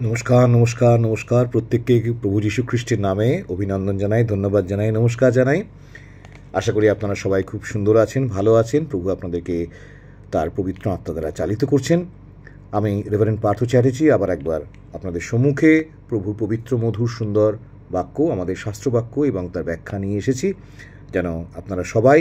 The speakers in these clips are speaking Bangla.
নমস্কার নমস্কার নমস্কার প্রত্যেককে প্রভু যীশু খ্রিস্টের নামে অভিনন্দন জানাই, ধন্যবাদ জানাই, নমস্কার জানাই। আশা করি আপনারা সবাই খুব সুন্দর আছেন, ভালো আছেন। প্রভু আপনাদেরকে তার পবিত্র আত্মা দ্বারা চালিত করছেন। আমি রেভারেন্ড পার্থ চ্যাটার্জি আবার একবার আপনাদের সম্মুখে প্রভুর পবিত্র মধুর সুন্দর বাক্য, আমাদের শাস্ত্রবাক্য এবং তার ব্যাখ্যা নিয়ে এসেছি, যেন আপনারা সবাই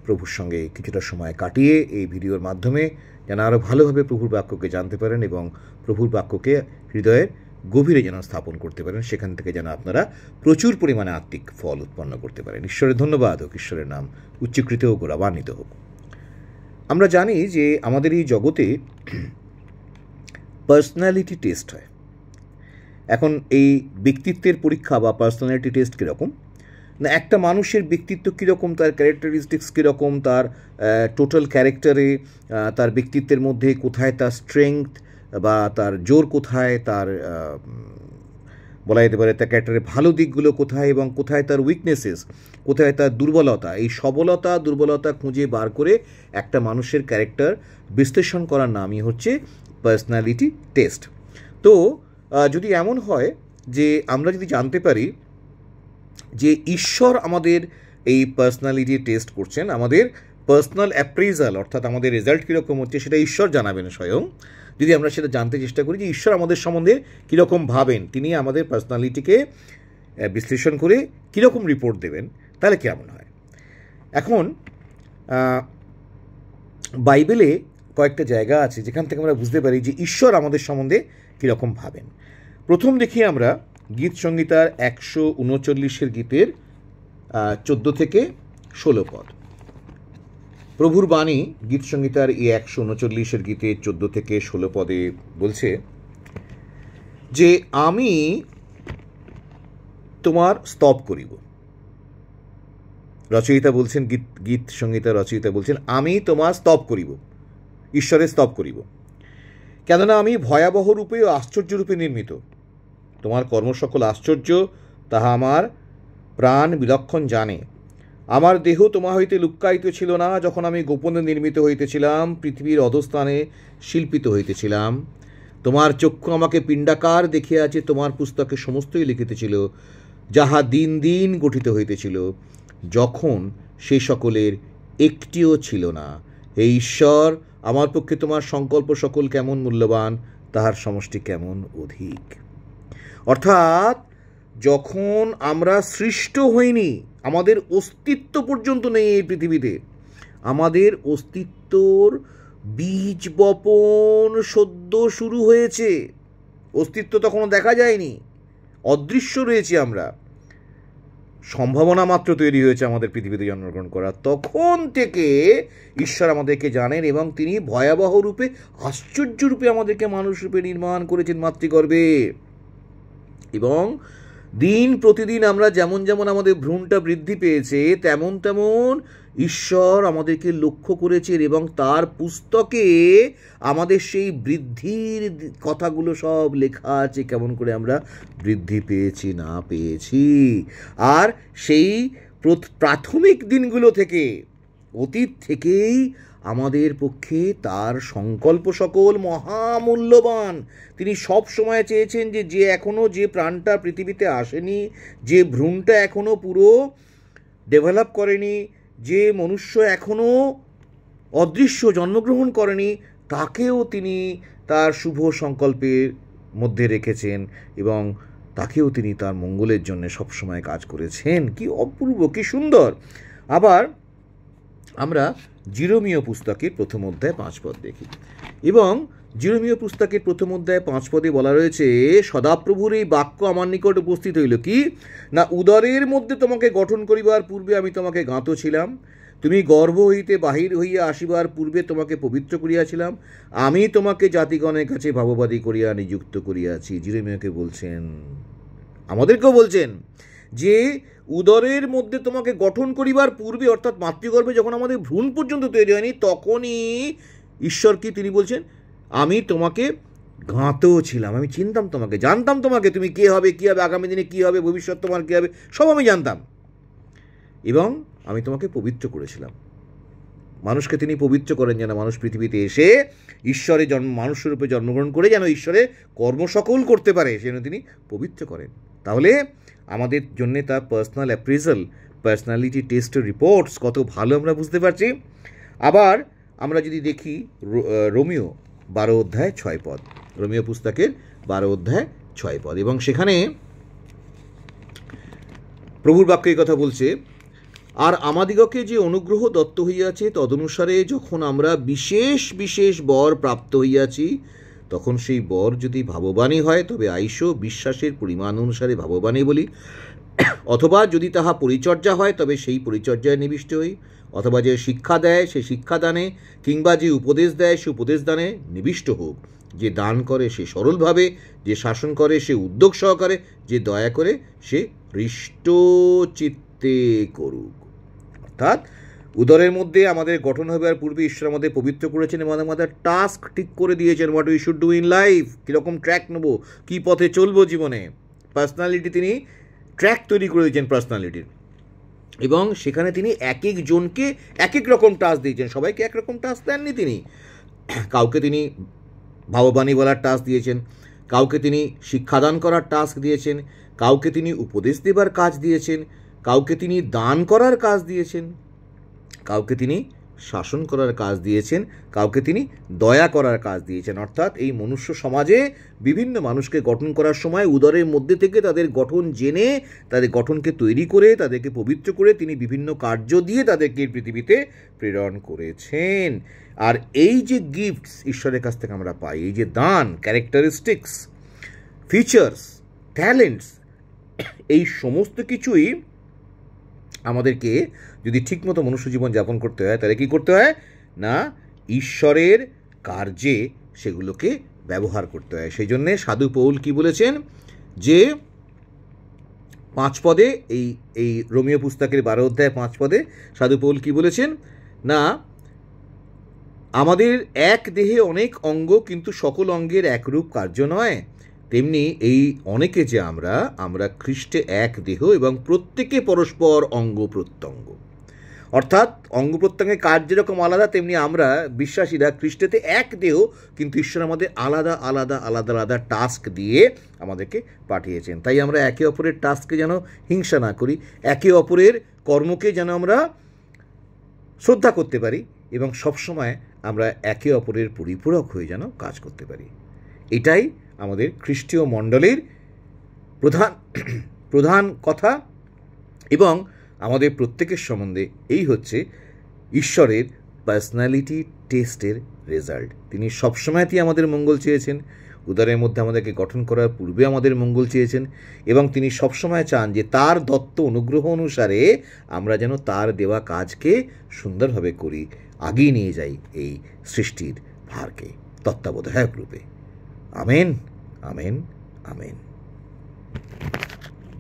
প্রভুর সঙ্গে কিছুটা সময় কাটিয়ে এই ভিডিওর মাধ্যমে যেন আরও ভালোভাবে প্রভুর বাক্যকে জানতে পারেন এবং প্রভুর বাক্যকে হৃদয়ের গভীরে যেন স্থাপন করতে পারেন, সেখান থেকে যেন আপনারা প্রচুর পরিমাণে আত্মিক ফল উৎপন্ন করতে পারেন। ঈশ্বরের ধন্যবাদ হোক, ঈশ্বরের নাম উচ্চকৃত হোক, গৌরবান্বিত হোক। আমরা জানি যে আমাদের এই জগতে পার্সোনালিটি টেস্ট হয়। এখন এই ব্যক্তিত্বের পরীক্ষা বা পার্সোনালিটি টেস্ট কীরকম না, একটা মানুষের ব্যক্তিত্ব কীরকম, তার ক্যারেক্টারিস্টিক্স কীরকম, তার টোটাল ক্যারেক্টারে, তার ব্যক্তিত্বের মধ্যে কোথায় তার স্ট্রেংথ বা তার জোর কোথায়, তার বলা যেতে পারে তার ক্যারেক্টারের ভালো দিকগুলো কোথায় এবং কোথায় তার উইকনেসেস, কোথায় তার দুর্বলতা, এই সবলতা দুর্বলতা খুঁজে বার করে একটা মানুষের ক্যারেক্টার বিশ্লেষণ করার নামই হচ্ছে পার্সোনালিটি টেস্ট। তো যদি এমন হয় যে আমরা যদি জানতে পারি যে ঈশ্বর আমাদের এই পার্সোনালিটি টেস্ট করছেন, আমাদের পার্সোনাল অ্যাপ্রেজাল অর্থাৎ আমাদের রেজাল্ট কীরকম হচ্ছে সেটা ঈশ্বর জানাবেন স্বয়ং। যদি আমরা সেটা জানতে চেষ্টা করি যে ঈশ্বর আমাদের সম্বন্ধে কীরকম ভাবেন, তিনি আমাদের পার্সোনালিটিকে বিশ্লেষণ করে কীরকম রিপোর্ট দেবেন, তাহলে কেমন হয়। এখন বাইবেলে কয়েকটা জায়গা আছে যেখান থেকে আমরা বুঝতে পারি যে ঈশ্বর আমাদের সম্বন্ধে কীরকম ভাবেন। প্রথম দেখি আমরা গীত সংহিতার 139 গীতের 14 থেকে 16 পদ। প্রভুর বাণী গীত সংহিতার এই 139 গীতের 14 থেকে 16 পদে বলছে যে আমি তোমার স্তব করিব। রচয়িতা বলছেন, গীত সংহিতার রচয়িতা বলছেন আমি তোমার স্তব করিব, ঈশ্বরের স্তব করিব, কেননা আমি ভয়াবহ রূপে ও আশ্চর্য রূপে নির্মিত। তোমার কর্ম সকল আশ্চর্য, তাহা আমার প্রাণ বিলক্ষণ জানে। আমার দেহ তোমা হইতে লুক্কায়িত ছিল না, যখন আমি গোপনে নির্মিত হইতেছিলাম, পৃথিবীর অধস্থানে শিল্পিত হইতেছিলাম। তোমার চক্ষু আমাকে পিণ্ডাকার দেখিয়াছে, তোমার পুস্তকে সমস্তই লিখিতেছিল, যাহা দিন দিন গঠিত হইতেছিল, যখন সে সকলের একটিও ছিল না। হে ঈশ্বর, আমার পক্ষে তোমার সংকল্প সকল কেমন মূল্যবান, তাহার সমষ্টি কেমন অধিক। অর্থাৎ যখন আমরা সৃষ্ট হইনি, আমাদের অস্তিত্ব পর্যন্ত নেই এই পৃথিবীতে, আমাদের অস্তিত্বর বীজ বপন সদ্য শুরু হয়েছে, অস্তিত্ব তখনও দেখা যায়নি, অদৃশ্য রয়েছে আমরা, সম্ভাবনা মাত্র তৈরি হয়েছে আমাদের পৃথিবীতে জন্মগ্রহণ করা। তখন থেকে ঈশ্বর আমাদেরকে জানেন এবং তিনি ভয়াবহ রূপে আশ্চর্য রূপে আমাদেরকে মানুষ রূপে নির্মাণ করেছেন মাতৃগর্ভে। এবং দিন প্রতিদিন আমরা যেমন যেমন আমাদের ভ্রূণটা বৃদ্ধি পেয়েছে, তেমন তেমন ঈশ্বর আমাদেরকে লক্ষ্য করেছেন এবং তার পুস্তকে আমাদের সেই বৃদ্ধির কথাগুলো সব লেখা আছে, কেমন করে আমরা বৃদ্ধি পেয়েছি না পেয়েছি। আর সেই প্রাথমিক দিনগুলো থেকে, অতীত থেকেই আমাদের পক্ষে তার সংকল্প সকল মহামূল্যবান। তিনি সব সময় চেয়েছেন যে এখনও যে প্রাণটা পৃথিবীতে আসেনি, যে ভ্রূণটা এখনও পুরো ডেভেলপ করেনি, যে মনুষ্য এখনও অদৃশ্য জন্মগ্রহণ করেনি, তাকেও তিনি তার শুভ সংকল্পের মধ্যে রেখেছেন এবং তাকেও তিনি তার মঙ্গলের জন্য সবসময় কাজ করেছেন। কি অপূর্ব, কি সুন্দর। আবার আমরা জিরমীয় পুস্তকের প্রথম অধ্যায় 5 পদ দেখি এবং জিরমীয় পুস্তকের প্রথম অধ্যায় 5 পদে বলা রয়েছে, সদাপ্রভুর এই বাক্য আমার নিকট উপস্থিত হইল কি না, উদরের মধ্যে তোমাকে গঠন করিবার পূর্বে আমি তোমাকে জ্ঞাত ছিলাম, তুমি গর্ভ হইতে বাহির হইয়া আসিবার পূর্বে তোমাকে পবিত্র করিয়াছিলাম, আমি তোমাকে জাতিগণের কাছে ভাববাদী করিয়া নিযুক্ত করিয়াছি। জিরমীয়কে বলছেন, আমাদেরকেও বলছেন যে উদরের মধ্যে তোমাকে গঠন করিবার পূর্বে, অর্থাৎ মাতৃগর্ভে যখন আমাদের ভ্রূণ পর্যন্ত তৈরি হয়নি, তখনই ঈশ্বর কি তিনি বলছেন, আমি তোমাকে জ্ঞাতও ছিলাম, আমি চিনতাম তোমাকে, জানতাম তোমাকে, তুমি কে হবে, কী হবে, আগামী দিনে কী হবে, ভবিষ্যৎ তোমার কী হবে, সব আমি জানতাম এবং আমি তোমাকে পবিত্র করেছিলাম। মানুষকে তিনি পবিত্র করেন যেন মানুষ পৃথিবীতে এসে ঈশ্বরের মানুষরূপে জন্মগ্রহণ করে যেন ঈশ্বরের কর্মসকল করতে পারে সেজন্য তিনি পবিত্র করেন। তাহলে আমাদের জন্যে তার পার্সোনাল অ্যাপ্রেজাল, পার্সোনালিটি টেস্টের রিপোর্টস কত ভালো আমরা বুঝতে পারছি। আবার আমরা যদি দেখি রোমিও 12 অধ্যায় 6 পদ, রোমিও পুস্তকের 12 অধ্যায় 6 পদ, এবং সেখানে প্রভুর বাক্য এই কথা বলছে, আর আমাদিগকে যে অনুগ্রহ দত্ত হইয়াছে তদনুসারে যখন আমরা বিশেষ বিশেষ বর প্রাপ্ত হইয়াছি, তখন সেই বর যদি ভাববাণী হয় তবে আইসো বিশ্বাসের পরিমাণ অনুসারে ভাববাণী বলি, অথবা যদি তাহা পরিচর্যা হয় তবে সেই পরিচর্যায় নিবিষ্ট হই, অথবা যে শিক্ষা দেয় সে শিক্ষাদানে, কিংবা যে উপদেশ দেয় সে উপদেশ দানে নিবিষ্ট হোক। যে দান করে সে সরলভাবে, যে শাসন করে সে উদ্যোগ সহকারে, যে দয়া করে সে হৃষ্টচিত্তে করুক। অর্থাৎ উদরের মধ্যে আমাদের গঠন হবার পূর্বে ঈশ্বর আমাদের পবিত্র করেছেন এবং আমাদের টাস্ক ঠিক করে দিয়েছেন, what we should do in life, কীরকম ট্র্যাক নেবো, কী পথে চলবো জীবনে। পার্সোনালিটি তিনি ট্র্যাক তৈরি করে দিয়েছেন পার্সোনালিটির, এবং সেখানে তিনি এক একজনকে এক এক রকম টাস্ক দিয়েছেন। সবাইকে একরকম টাস্ক দেননি তিনি। কাউকে তিনি ভাববাণী বলার টাস্ক দিয়েছেন, কাউকে তিনি শিক্ষাদান করার টাস্ক দিয়েছেন, কাউকে তিনি উপদেশ দেবার কাজ দিয়েছেন, কাউকে তিনি দান করার কাজ দিয়েছেন, কাউকে তিনি শাসন করার কাজ দিয়েছেন, কাউকে তিনি দয়া করার কাজ দিয়েছেন। অর্থাৎ এই মনুষ্য সমাজে বিভিন্ন মানুষকে গঠন করার সময় উদরের মধ্যে থেকে তাদের গঠন জেনে, তাদের গঠনকে তৈরি করে, তাদেরকে পবিত্র করে তিনি বিভিন্ন কার্য দিয়ে তাদেরকে পৃথিবীতে প্রেরণ করেছেন। আর এই যে গিফটস ঈশ্বরের কাছ থেকে আমরা পাই, এই যে দান, ক্যারেক্টারিস্টিক্স, ফিচার্স, ট্যালেন্টস, এই সমস্ত কিছুই আমাদেরকে যদি ঠিকমতো মনুষ্য জীবন যাপন করতে হয় তাহলে কী করতে হয় না, ঈশ্বরের কার্যে সেগুলোকে ব্যবহার করতে হয়। সেই জন্যে সাধু পৌল কি বলেছেন যে 5 পদে, এই রোমিও পুস্তকের 12 অধ্যায় 5 পদে সাধু পৌল কি বলেছেন না, আমাদের এক দেহে অনেক অঙ্গ কিন্তু সকল অঙ্গের একরূপ কার্য নয়, তেমনি এই অনেকে যে আমরা খ্রিস্টে এক দেহ এবং প্রত্যেকে পরস্পর অঙ্গ প্রত্যঙ্গ। অর্থাৎ অঙ্গ প্রত্যঙ্গের কাজ যেরকম আলাদা, তেমনি আমরা বিশ্বাসীরা খ্রিস্টেতে এক দেহ, কিন্তু ঈশ্বর আমাদের আলাদা আলাদা আলাদা আলাদা টাস্ক দিয়ে আমাদেরকে পাঠিয়েছেন। তাই আমরা একে অপরের টাস্ককে যেন হিংসা না করি, একে অপরের কর্মকে যেন আমরা শ্রদ্ধা করতে পারি, এবং সবসময় আমরা একে অপরের পরিপূরক হয়ে যেন কাজ করতে পারি। এটাই আমাদের খ্রিস্টীয় মণ্ডলীর প্রধান কথা, এবং আমাদের প্রত্যেকের সম্বন্ধে এই হচ্ছে ঈশ্বরের পার্সোনালিটি টেস্টের রেজাল্ট। তিনি সবসময়তেই আমাদের মঙ্গল চেয়েছেন, উদরের মধ্যে আমাদেরকে গঠন করার পূর্বে আমাদের মঙ্গল চেয়েছেন, এবং তিনি সবসময় চান যে তার দত্ত অনুগ্রহ অনুসারে আমরা যেন তার দেওয়া কাজকে সুন্দরভাবে করি, আগিয়ে নিয়ে যাই এই সৃষ্টির ভারকে তত্ত্বাবধায়ক রূপে। Amen, amen, amen.